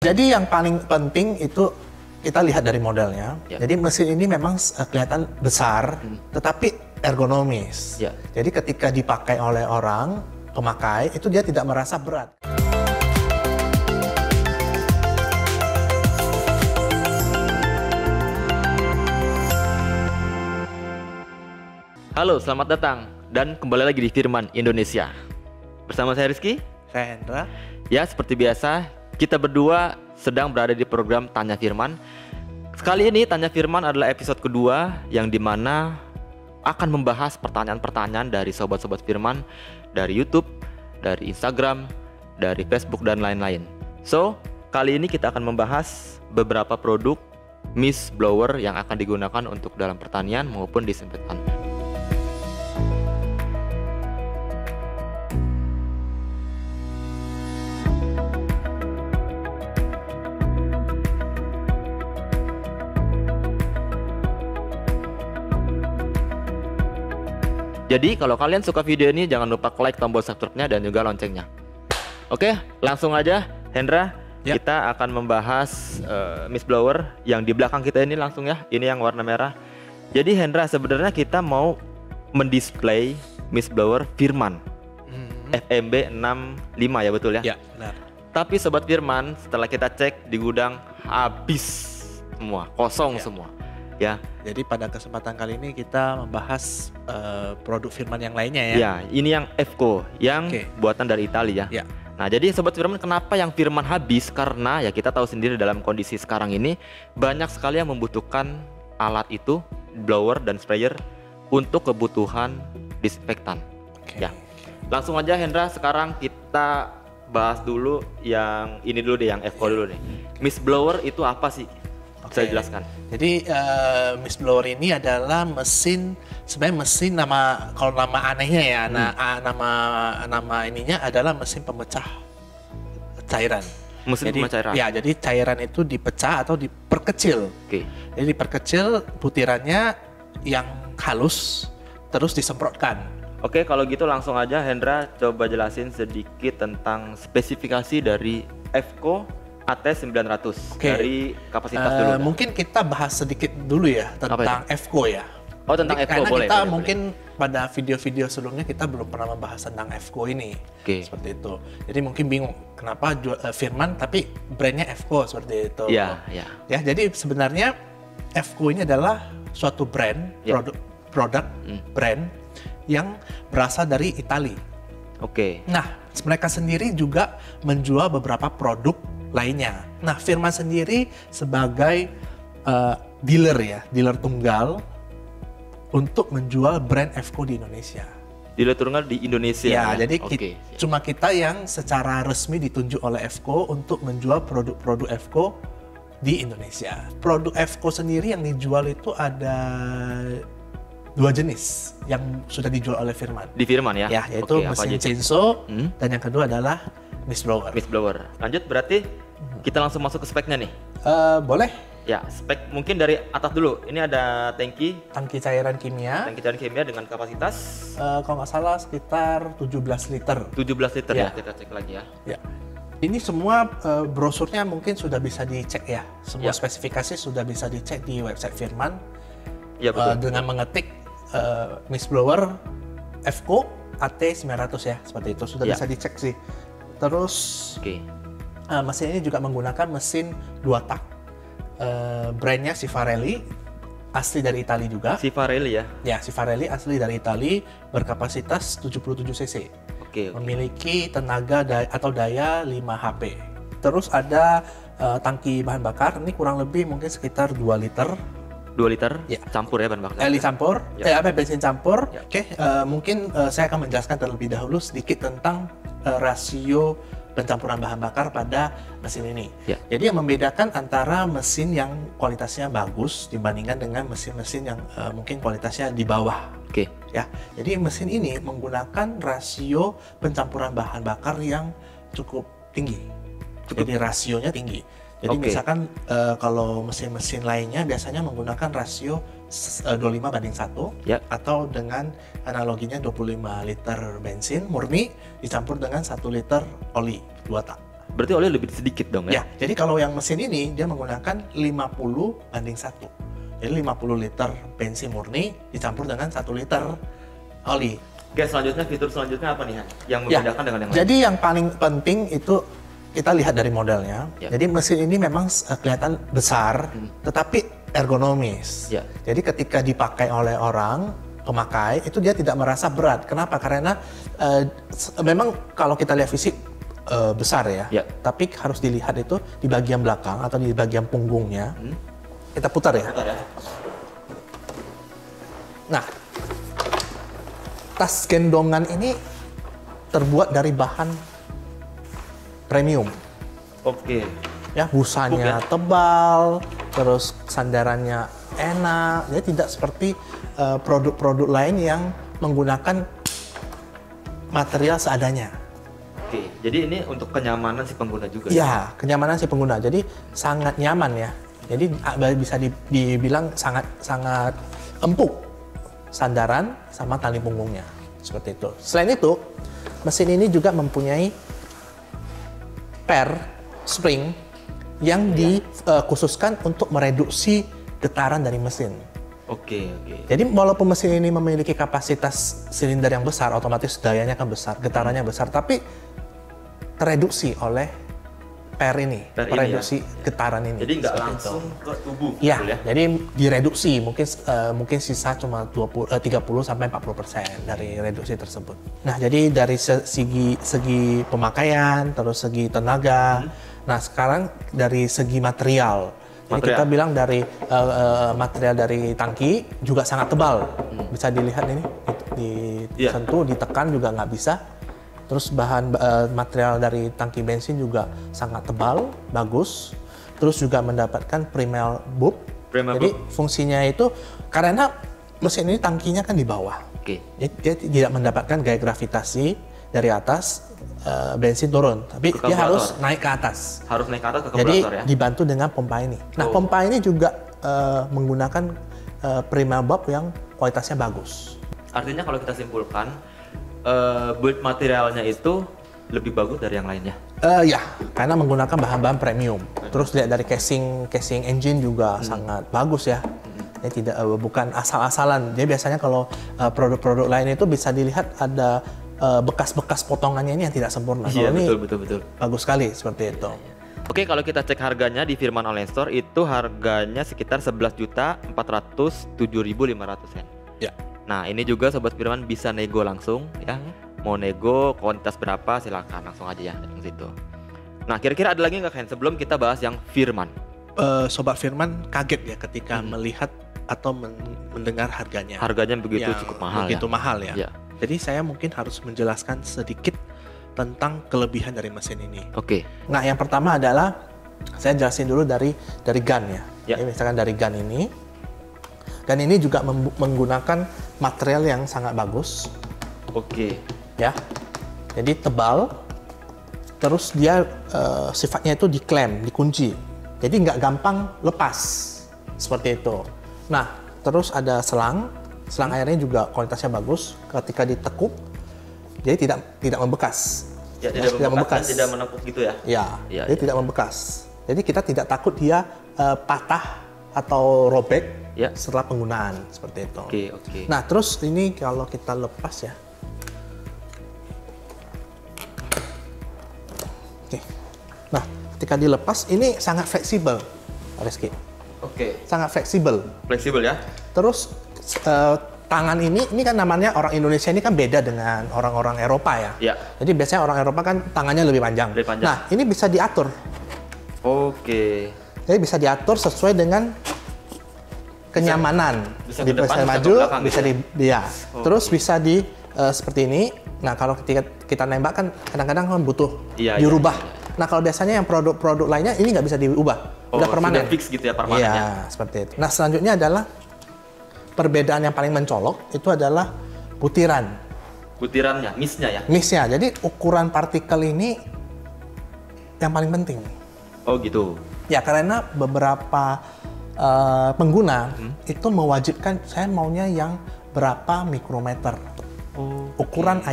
Jadi yang paling penting itu kita lihat dari modelnya. Ya. Jadi mesin ini memang kelihatan besar, tetapi ergonomis. Ya. Jadi ketika dipakai oleh orang pemakai itu dia tidak merasa berat. Halo, selamat datang dan kembali lagi di Firman Indonesia. Bersama saya Rizky. Saya Hendra. Ya, seperti biasa, kita berdua sedang berada di program Tanya Firman. Sekali ini Tanya Firman adalah episode kedua yang dimana akan membahas pertanyaan-pertanyaan dari sobat-sobat Firman, dari YouTube, dari Instagram, dari Facebook, dan lain-lain. So, kali ini kita akan membahas beberapa produk mist blower yang akan digunakan untuk dalam pertanian maupun disinfektan. Jadi kalau kalian suka video ini jangan lupa like tombol subscribe-nya dan juga loncengnya. Oke, langsung aja Hendra, Ya. kita akan membahas mist blower yang di belakang kita ini langsung ya. Ini yang warna merah. Jadi Hendra, sebenarnya kita mau mendisplay mist blower Firman FMB 65 ya, betul ya? Ya, benar. Tapi sobat Firman, setelah kita cek di gudang habis semua, kosong Ya. semua. Ya. Jadi pada kesempatan kali ini kita membahas produk Firman yang lainnya ya. Ya, ini yang Fco yang Oke. buatan dari Italia. Ya. Nah, jadi sobat Firman, kenapa yang Firman habis? Karena ya kita tahu sendiri dalam kondisi sekarang ini banyak sekali yang membutuhkan alat itu, blower dan sprayer untuk kebutuhan disinfektan. Oke. Ya. Langsung aja Hendra, sekarang kita bahas dulu yang ini dulu deh, yang Fco dulu nih. Mist blower itu apa sih? Bisa Oke. dijelaskan? Jadi mist blower ini adalah mesin, sebenarnya mesin kalau nama anehnya ya, nama ininya adalah mesin pemecah cairan. Mesin Jadi, pemecah cairan. Ya, jadi cairan itu dipecah atau diperkecil. Oke. Jadi diperkecil butirannya yang halus, terus disemprotkan. Oke, kalau gitu langsung aja Hendra coba jelasin sedikit tentang spesifikasi dari Fco AT900 Oke. dari kapasitas dulu. dah. Mungkin kita bahas sedikit dulu ya tentang Fco ya. Oh, tentang Jadi, Fco karena boleh. kita boleh, mungkin pada video-video sebelumnya kita belum pernah membahas tentang Fco ini. Oke. Seperti itu. Jadi mungkin bingung kenapa Firman tapi brandnya Fco seperti itu. Iya, iya. Ya, jadi sebenarnya Fco ini adalah suatu brand, Ya. produk brand yang berasal dari Italia. Oke. Nah, mereka sendiri juga menjual beberapa produk lainnya. Nah, Firman sendiri sebagai dealer ya, dealer tunggal untuk menjual brand Fco di Indonesia. Dealer tunggal di Indonesia. Ya, jadi Oke. cuma kita yang secara resmi ditunjuk oleh Fco untuk menjual produk-produk Fco di Indonesia. Produk Fco sendiri yang dijual itu ada dua jenis yang sudah dijual oleh Firman. Di Firman ya. Ya, yaitu Oke, apa mesin aja itu? chainsaw Hmm? dan yang kedua adalah mist blower. Mist blower. Lanjut, berarti kita langsung masuk ke speknya nih. Boleh Ya, spek mungkin dari atas dulu. Ini ada tangki cairan kimia, cairan kimia dengan kapasitas kalau nggak salah sekitar 17 liter. 17 liter Ya. ya. Kita cek lagi ya. Ya. Ini semua brosurnya mungkin sudah bisa dicek ya. Semua Ya. spesifikasi sudah bisa dicek di website Firman Ya, betul. dengan mengetik mist blower Fco AT900 ya, seperti itu sudah Ya. bisa dicek sih. Terus Oke. mesin ini juga menggunakan mesin 2 tak. Brandnya Cifarelli, asli dari Italia juga. Cifarelli ya. Ya, Cifarelli asli dari Italia, berkapasitas 77 cc. Oke. Memiliki tenaga atau daya 5 HP. Terus ada tangki bahan bakar, ini kurang lebih mungkin sekitar 2 liter. 2 liter Ya. campur ya bahan bakar. Campur, Ya. bensin campur. Ya. Oke, mungkin saya akan menjelaskan terlebih dahulu sedikit tentang rasio pencampuran bahan bakar pada mesin ini. Ya. Jadi yang membedakan antara mesin yang kualitasnya bagus dibandingkan dengan mesin-mesin yang mungkin kualitasnya di bawah. Oke. Ya, jadi mesin ini menggunakan rasio pencampuran bahan bakar yang cukup tinggi. Jadi rasionya tinggi. Jadi Oke. misalkan kalau mesin-mesin lainnya biasanya menggunakan rasio 25:1 Ya. atau dengan analoginya 25 liter bensin murni dicampur dengan 1 liter oli 2 tak. Berarti oli lebih sedikit dong ya? Ya, jadi kalau yang mesin ini dia menggunakan 50:1. Jadi 50 liter bensin murni dicampur dengan 1 liter oli. Oke, selanjutnya fitur selanjutnya apa nih Han? Yang Ya, membedakan dengan yang lain? jadi yang paling penting itu kita lihat dari modelnya. Ya. Jadi mesin ini memang kelihatan besar, tetapi ergonomis. Ya. Jadi ketika dipakai oleh orang pemakai itu dia tidak merasa berat. Kenapa? Karena memang kalau kita lihat fisik besar ya, Ya. tapi harus dilihat itu di bagian belakang atau di bagian punggungnya. Kita putar ya. Bentar ya. Nah, tas gendongan ini terbuat dari bahan premium. Oke. Ya, busanya tebal, terus sandarannya enak. Jadi tidak seperti produk-produk lain yang menggunakan material seadanya. Oke, jadi ini untuk kenyamanan si pengguna juga. Ya, kenyamanan si pengguna. Jadi sangat nyaman ya. Jadi bisa dibilang sangat empuk sandaran sama tali punggungnya. Seperti itu. Selain itu, mesin ini juga mempunyai per spring yang dikhususkan untuk mereduksi getaran dari mesin. Oke. Jadi walaupun mesin ini memiliki kapasitas silinder yang besar, otomatis dayanya kan besar, getarannya besar, tapi tereduksi oleh mereduksi getaran ini. Jadi nggak seperti langsung itu. ke tubuh. Ya, betul ya? jadi direduksi, mungkin sisa cuma 30-40% dari reduksi tersebut. Nah, jadi dari segi pemakaian, terus segi tenaga. Nah, sekarang dari segi material. Jadi kita bilang dari material dari tangki juga sangat tebal. Bisa dilihat ini, disentuh, ditekan juga nggak bisa. Terus bahan material dari tangki bensin juga sangat tebal, bagus. Terus juga mendapatkan primal bulb. Jadi fungsinya itu karena mesin ini tangkinya kan di bawah. Oke. Jadi dia tidak mendapatkan gaya gravitasi dari atas bensin turun, tapi dia harus naik ke atas. Harus naik ke atas ke Jadi karburator ya. dibantu dengan pompa ini. Nah, pompa ini juga menggunakan primal bulb yang kualitasnya bagus. Artinya kalau kita simpulkan build materialnya itu lebih bagus dari yang lainnya. Ya, karena menggunakan bahan-bahan premium. Terus lihat dari casing engine juga sangat bagus ya. Ini tidak bukan asal-asalan. Jadi biasanya kalau produk-produk lain itu bisa dilihat ada bekas-bekas potongannya ini yang tidak sempurna. Iya, Kalau betul. ini bagus sekali seperti itu. Oke, kalau kita cek harganya di Firman Online Store itu harganya sekitar 11.407.500 yen. Ya. Nah, ini juga Sobat Firman bisa nego langsung ya. Mau nego kuantitas berapa silakan langsung aja ya datang situ. Nah, kira-kira ada lagi nggak Ken sebelum kita bahas yang Firman? Sobat Firman kaget ya ketika melihat atau mendengar harganya. Harganya begitu Yang cukup mahal begitu ya. mahal ya. Ya. Jadi saya mungkin harus menjelaskan sedikit tentang kelebihan dari mesin ini. Oke. Nah, yang pertama adalah saya jelasin dulu dari gun ya. Ya. Jadi misalkan dari gun ini juga menggunakan material yang sangat bagus. Oke. Ya, jadi tebal. Terus dia sifatnya itu diklem, dikunci. Jadi nggak gampang lepas seperti itu. Nah, terus ada selang airnya juga kualitasnya bagus. Ketika ditekuk, jadi tidak membekas. Ya, tidak membekas dan tidak menempuk gitu ya? Ya, Ya, dia tidak membekas. Jadi kita tidak takut dia patah atau robek setelah penggunaan seperti itu. Oke. Nah, terus ini kalau kita lepas ya. Oke. Nah, ketika dilepas ini sangat fleksibel, Rizky. Oke. Sangat fleksibel. Fleksibel ya? Terus tangan ini kan namanya orang Indonesia ini kan beda dengan orang-orang Eropa ya. Ya. Jadi biasanya orang Eropa kan tangannya lebih panjang. Lebih panjang. Nah, ini bisa diatur. Oke. Jadi bisa diatur sesuai dengan kenyamanan. Bisa ke depan, bisa bisa ke maju, belakang bisa gitu di ya. Terus bisa di seperti ini. Nah, kalau ketika kita nembak kan kadang-kadang kan butuh dirubah. Nah, kalau biasanya yang produk-produk lainnya ini nggak bisa diubah. Udah permanen. Sudah fix gitu ya permanen ya. Iya, seperti itu. Nah, selanjutnya adalah perbedaan yang paling mencolok itu adalah butiran. Butirannya, misnya ya? Misnya. Jadi ukuran partikel ini yang paling penting. Oh gitu. Ya, karena beberapa pengguna itu mewajibkan saya maunya yang berapa mikrometer ukuran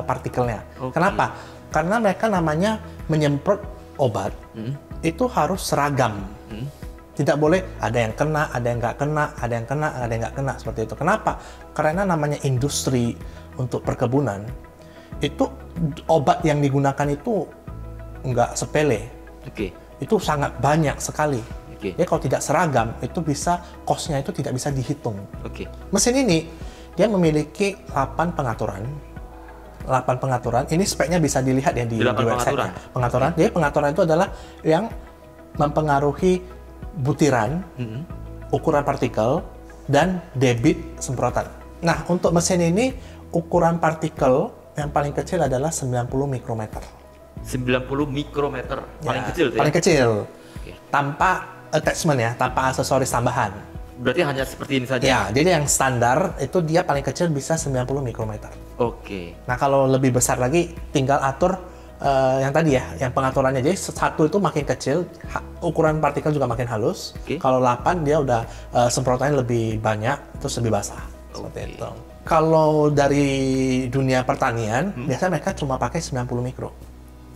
partikelnya. Okay. Kenapa? karena mereka namanya menyemprot obat itu harus seragam. Tidak boleh ada yang kena, ada yang nggak kena, ada yang kena, ada yang nggak kena, seperti itu. Kenapa? Karena namanya industri untuk perkebunan, itu obat yang digunakan itu nggak sepele. Itu sangat banyak sekali. Jadi kalau tidak seragam, itu bisa cost-nya itu tidak bisa dihitung. Mesin ini, dia memiliki 8 pengaturan. 8 pengaturan, ini speknya bisa dilihat ya di website. Pengaturan. Jadi pengaturan itu adalah yang mempengaruhi butiran, ukuran partikel, dan debit semprotan. Nah, untuk mesin ini, ukuran partikel yang paling kecil adalah 90 mikrometer. 90 mikrometer, paling kecil tuh ya? Paling kecil. Tanpa attachment ya, tanpa aksesoris tambahan. Berarti hanya seperti ini saja? Ya, jadi yang standar itu dia paling kecil bisa 90 mikrometer. Nah, kalau lebih besar lagi, tinggal atur yang tadi ya, yang pengaturannya. Jadi satu itu makin kecil, ukuran partikel juga makin halus. Kalau 8 dia udah semprotannya lebih banyak, terus lebih basah. Seperti itu. Kalau dari dunia pertanian, biasanya mereka cuma pakai 90 mikro.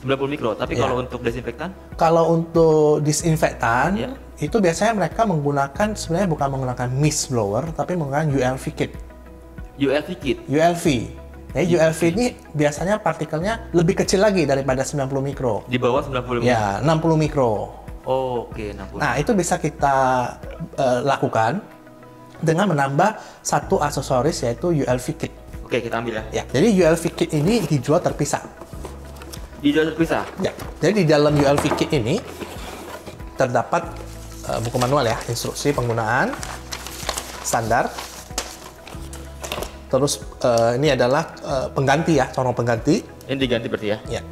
90 mikro, tapi kalau untuk desinfektan? Kalau untuk disinfektan, itu biasanya mereka menggunakan, sebenarnya bukan menggunakan mist blower, tapi menggunakan ULV kit. ULV kit? ULV. Jadi ULV ini biasanya partikelnya lebih kecil lagi daripada 90 mikro. Di bawah 90 mikro? Ya, 60 mikro. 60. Nah, itu bisa kita lakukan dengan menambah satu aksesoris, yaitu ULV kit. Kita ambil ya. Jadi ULV kit ini dijual terpisah. Dijual terpisah? Ya. Jadi di dalam ULV kit ini terdapat buku manual ya, instruksi penggunaan standar. Terus ini adalah pengganti ya, corong pengganti. Ini diganti berarti ya? Ya.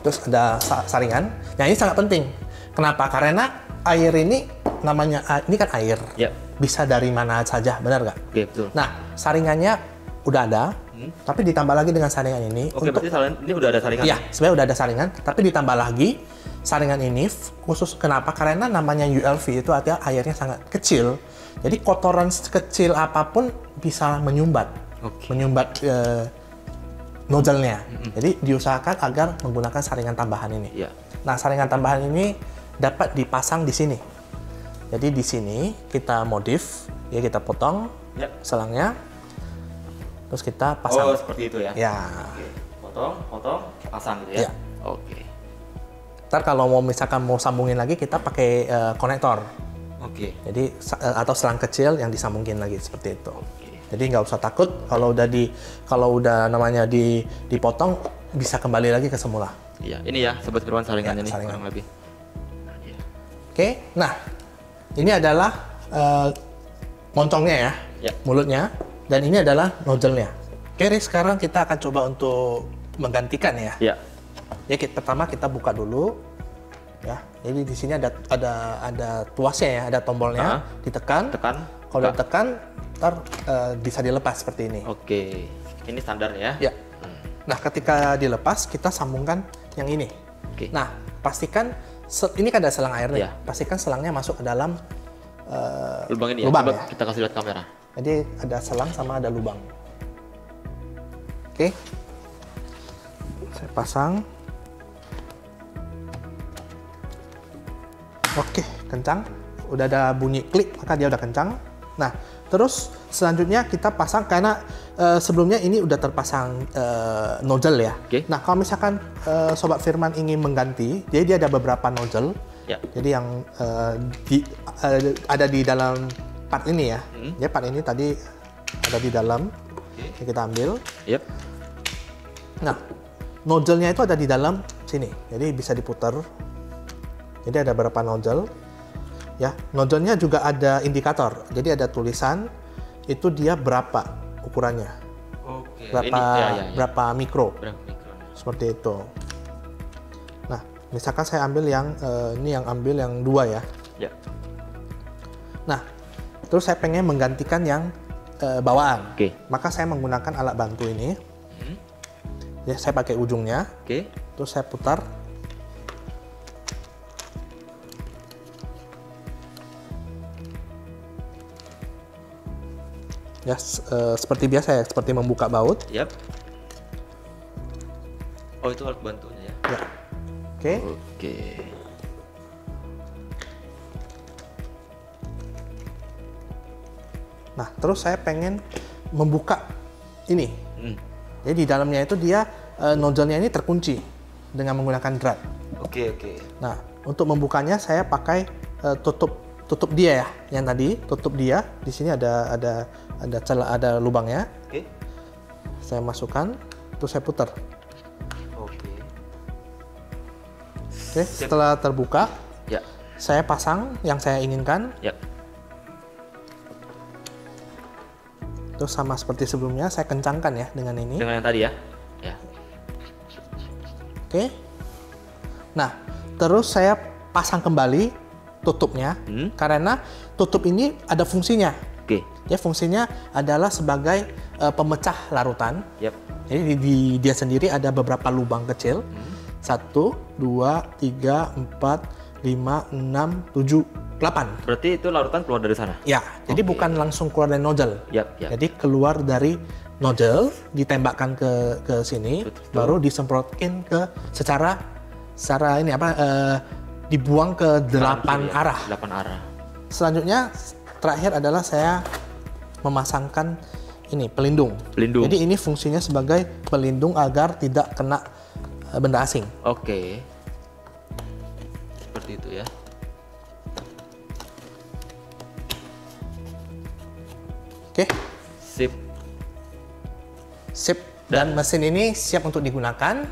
Terus ada saringan. Nah, ini sangat penting. Kenapa? Karena air ini namanya, ini kan air. Bisa dari mana saja, benar nggak? Betul. Nah, saringannya udah ada, tapi ditambah lagi dengan saringan ini. Berarti ini udah ada saringan? Iya, sebenarnya udah ada saringan, tapi ditambah lagi saringan ini khusus kenapa? Karena namanya ULV itu artinya airnya sangat kecil. Jadi kotoran kecil apapun bisa menyumbat, menyumbat nozzle-nya. Jadi diusahakan agar menggunakan saringan tambahan ini. Nah, saringan tambahan ini dapat dipasang di sini. Jadi di sini kita modif, ya kita potong selangnya, terus kita pasang. Seperti itu ya? Ya. Potong, pasang gitu ya? Ntar kalau mau misalkan mau sambungin lagi, kita pakai konektor. Jadi atau selang kecil yang disambungin lagi seperti itu. Jadi nggak usah takut kalau udah namanya dipotong, bisa kembali lagi ke semula. Ini ya Sobat Firman saringannya nih, kurang lebih. Nah ini adalah moncongnya ya, mulutnya, dan ini adalah nozzle-nya. Riz, sekarang kita akan coba untuk menggantikan ya. Pertama kita buka dulu. Ya, jadi di sini ada tuasnya ya, ada tombolnya, ditekan. Kalau ditekan, ntar bisa dilepas seperti ini. Ini standar ya? Nah, ketika dilepas, kita sambungkan yang ini. Nah, pastikan ini kan ada selang air nih. Pastikan selangnya masuk ke dalam lubang ini ya. Lubang, Coba kita kasih lihat kamera. Jadi ada selang sama ada lubang. Saya pasang. Kencang. Udah ada bunyi klik, maka dia udah kencang. Nah, terus selanjutnya kita pasang, karena sebelumnya ini udah terpasang nozzle ya. Nah, kalau misalkan Sobat Firman ingin mengganti, jadi dia ada beberapa nozzle. Jadi yang ada di dalam part ini ya. Jadi part ini tadi ada di dalam. Kita ambil. Nah, nozzle-nya itu ada di dalam sini. Jadi bisa diputar. Jadi ada beberapa nozzle. Ya, nozzle-nya juga ada indikator. Jadi ada tulisan itu dia berapa ukurannya. Berapa mikro. Seperti itu. Nah, misalkan saya ambil yang ini ambil yang 2 ya. Nah, terus saya pengen menggantikan yang bawaan. Maka saya menggunakan alat bantu ini. Ya, saya pakai ujungnya. Terus saya putar. Ya, seperti biasa ya, seperti membuka baut. Oh, itu alat bantunya ya. Ya. Oke. Oke. Nah, terus saya pengen membuka ini. Jadi di dalamnya itu dia nozzle-nya ini terkunci dengan menggunakan drat. Oke. Nah, untuk membukanya saya pakai tutup dia ya, yang tadi tutup dia. Di sini ada lubangnya. Oke. Saya masukkan, terus saya putar. Oke. Oke, setelah terbuka, Ya. saya pasang yang saya inginkan. Ya. Terus sama seperti sebelumnya, saya kencangkan ya dengan ini. Dengan yang tadi ya. Ya. Oke. Nah, terus saya pasang kembali tutupnya, karena tutup ini ada fungsinya. Oke. Ya, fungsinya adalah sebagai pemecah larutan. Yap. Jadi di dia sendiri ada beberapa lubang kecil. 1, 2, 3, 4, 5, 6, 7, 8. Berarti itu larutan keluar dari sana? Ya, jadi bukan langsung keluar dari nozzle. Yap. Jadi keluar dari nozzle, ditembakkan ke sini, Betul. baru disemprotkan ke secara ini dibuang ke 8 arah. 8 arah. Selanjutnya terakhir adalah saya memasangkan ini pelindung. Pelindung. Jadi ini fungsinya sebagai pelindung agar tidak kena benda asing. Oke. Seperti itu ya. Oke. Sip. Sip. Dan mesin ini siap untuk digunakan.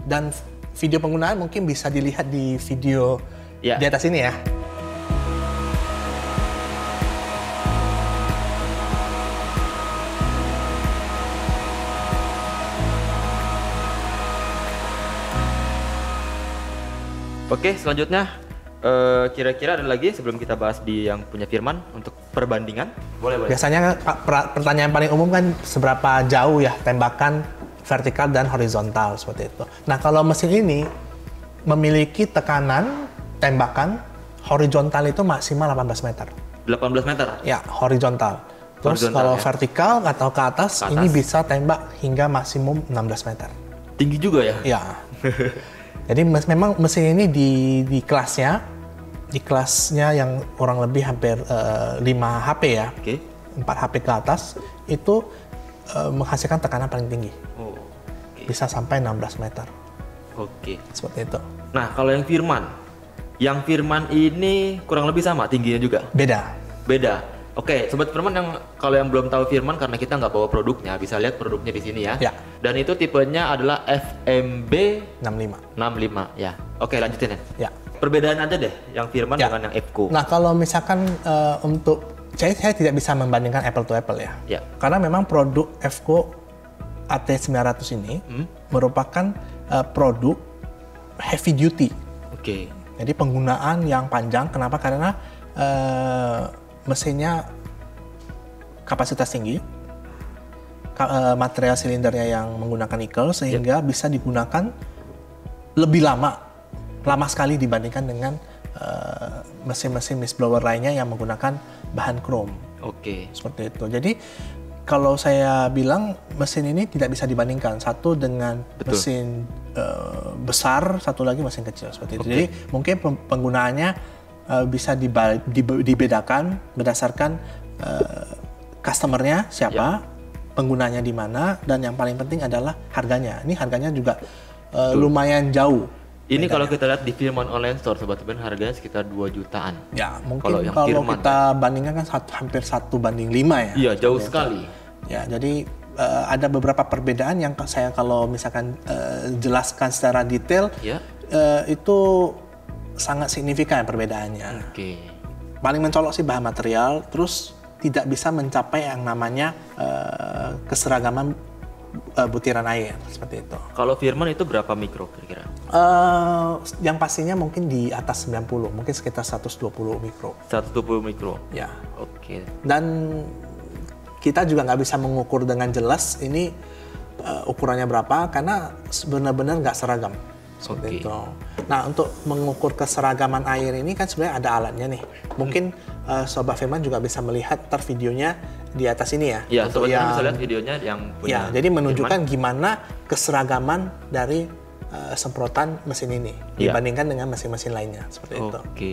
Dan video penggunaan mungkin bisa dilihat di video Ya. di atas ini ya. Oke, selanjutnya kira-kira ada lagi sebelum kita bahas di yang punya Firman untuk perbandingan? Boleh. Biasanya pertanyaan paling umum kan seberapa jauh ya tembakan vertikal dan horizontal seperti itu. Nah, kalau mesin ini memiliki tekanan tembakan horizontal itu maksimal 18 meter. 18 meter? Ya, horizontal. Terus Horizontal, kalau ya. vertikal atau ke atas, Ke atas. ini bisa tembak hingga maksimum 16 meter. Tinggi juga ya? Ya. Jadi memang mesin ini di kelasnya yang kurang lebih hampir 5 HP ya. Oke. 4 HP ke atas itu menghasilkan tekanan paling tinggi. Oh, oke. Bisa sampai 16 meter. Oke. Seperti itu. Nah, kalau yang Firman ini kurang lebih sama tingginya juga? Beda. Oke, Sobat Firman kalau yang belum tahu Firman karena kita nggak bawa produknya, bisa lihat produknya di sini ya. Ya. Dan itu tipenya adalah FMB 65. 65 ya. Oke, lanjutin ya. Ya. Perbedaan aja deh yang Firman Ya. dengan yang Evco. Nah, kalau misalkan untuk saya tidak bisa membandingkan apple to apple ya. Ya. Karena memang produk Evco AT900 ini merupakan produk heavy duty. Oke. Jadi penggunaan yang panjang. Kenapa? Karena mesinnya kapasitas tinggi, material silindernya yang menggunakan nikel sehingga bisa digunakan lebih lama sekali dibandingkan dengan mesin-mesin mist blower lainnya yang menggunakan bahan krom. Oke. Seperti itu. Jadi kalau saya bilang mesin ini tidak bisa dibandingkan satu dengan Betul. mesin besar, satu lagi mesin kecil seperti itu. Oke. Jadi mungkin penggunaannya bisa dibedakan berdasarkan customernya siapa, penggunanya di mana, dan yang paling penting adalah harganya. Ini harganya juga lumayan jauh. Ini kalau kita lihat di Firman Online Store, Sobat Firman harganya sekitar 2 jutaan. Ya, mungkin Kalau yang kalau Firman, kita bandingkan kan hampir 1:5 ya. Iya, jauh sekali. Ya, jadi ada beberapa perbedaan yang saya kalau misalkan jelaskan secara detail, Ya. itu sangat signifikan perbedaannya. Oke. Paling mencolok sih bahan material, terus tidak bisa mencapai yang namanya keseragaman butiran air seperti itu. Kalau Firman itu berapa mikro kira-kira? Yang pastinya mungkin di atas 90, mungkin sekitar 120 mikro. 120 mikro. Ya. Oke. Dan kita juga nggak bisa mengukur dengan jelas ini ukurannya berapa karena benar-benar nggak seragam. Seperti Oke. itu. Nah, untuk mengukur keseragaman air ini kan sebenarnya ada alatnya nih. Mungkin Sobat Firman juga bisa melihat videonya di atas ini ya. Iya, Untuk Sobat Firman bisa lihat videonya yang punya Ya, jadi menunjukkan Firman. gimana keseragaman dari semprotan mesin ini Iya. dibandingkan dengan mesin-mesin lainnya seperti itu. Oke.